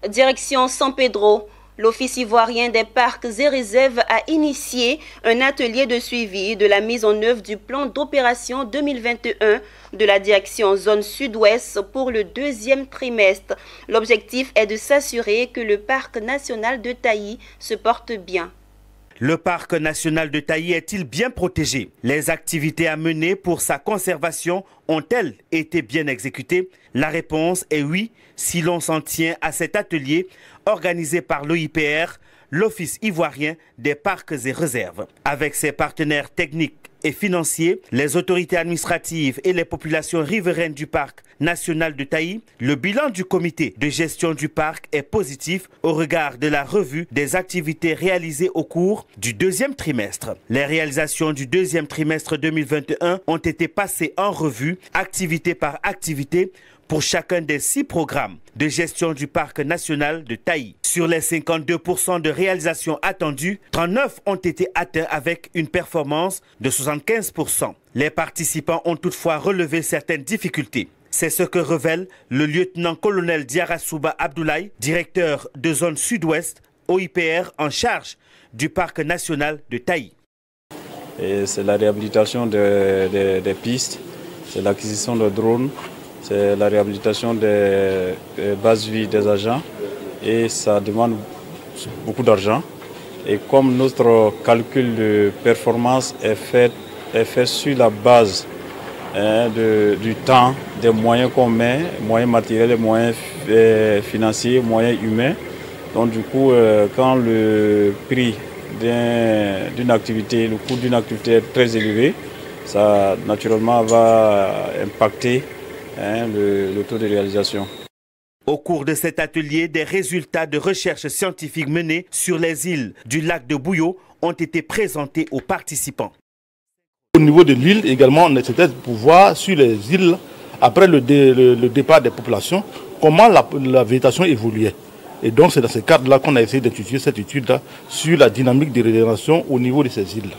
Direction San Pedro. L'Office ivoirien des parcs et réserves a initié un atelier de suivi de la mise en œuvre du plan d'opération 2021 de la direction zone sud-ouest pour le deuxième trimestre. L'objectif est de s'assurer que le parc national de Taï se porte bien. Le parc national de Taï est-il bien protégé? Les activités à mener pour sa conservation ont-elles été bien exécutées? La réponse est oui, si l'on s'en tient à cet atelier organisé par l'OIPR, l'Office ivoirien des parcs et réserves. Avec ses partenaires techniques et financiers, les autorités administratives et les populations riveraines du parc national de Taï, le bilan du comité de gestion du parc est positif au regard de la revue des activités réalisées au cours du deuxième trimestre. Les réalisations du deuxième trimestre 2021 ont été passées en revue, activité par activité, pour chacun des 6 programmes de gestion du parc national de Taï. Sur les 52% de réalisations attendues, 39 ont été atteints avec une performance de 75%. Les participants ont toutefois relevé certaines difficultés. C'est ce que révèle le lieutenant-colonel Diarasouba Abdoulaye, directeur de zone sud-ouest, OIPR en charge du parc national de Taï. C'est la réhabilitation des pistes, c'est l'acquisition de drones, c'est la réhabilitation des bases vie des agents et ça demande beaucoup d'argent. Et comme notre calcul de performance est fait sur la base du temps, des moyens qu'on met, moyens matériels, moyens financiers, moyens humains. Donc du coup, quand le prix d'une activité, le coût d'une activité est très élevé, ça naturellement va impacter le taux de réalisation. Au cours de cet atelier, des résultats de recherche scientifique menés sur les îles du lac de Bouillot ont été présentés aux participants. Au niveau de l'île également, on essaie pour voir sur les îles, après le départ des populations, comment la végétation évoluait. Et donc c'est dans ce cadre-là qu'on a essayé d'étudier cette étude-là sur la dynamique de régénération au niveau de ces îles.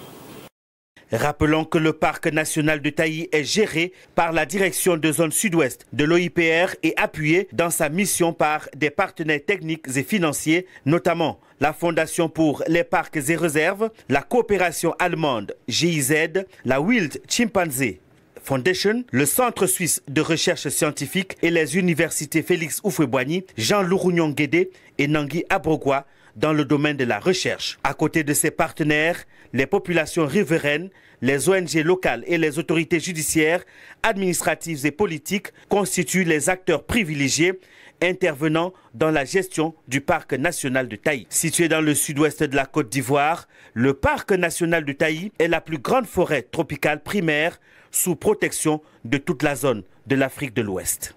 Rappelons que le parc national de Taï est géré par la direction de zone sud-ouest de l'OIPR et appuyé dans sa mission par des partenaires techniques et financiers, notamment la Fondation pour les parcs et réserves, la coopération allemande GIZ, la Wild Chimpanzee Foundation, le Centre suisse de recherche scientifique et les universités Félix Houphouët-Boigny, Jean Lourougnon Guédé et Nangui Abrogwa dans le domaine de la recherche. À côté de ces partenaires, les populations riveraines, les ONG locales et les autorités judiciaires, administratives et politiques constituent les acteurs privilégiés intervenant dans la gestion du parc national de Taï. Situé dans le sud-ouest de la Côte d'Ivoire, le parc national de Taï est la plus grande forêt tropicale primaire sous protection de toute la zone de l'Afrique de l'Ouest.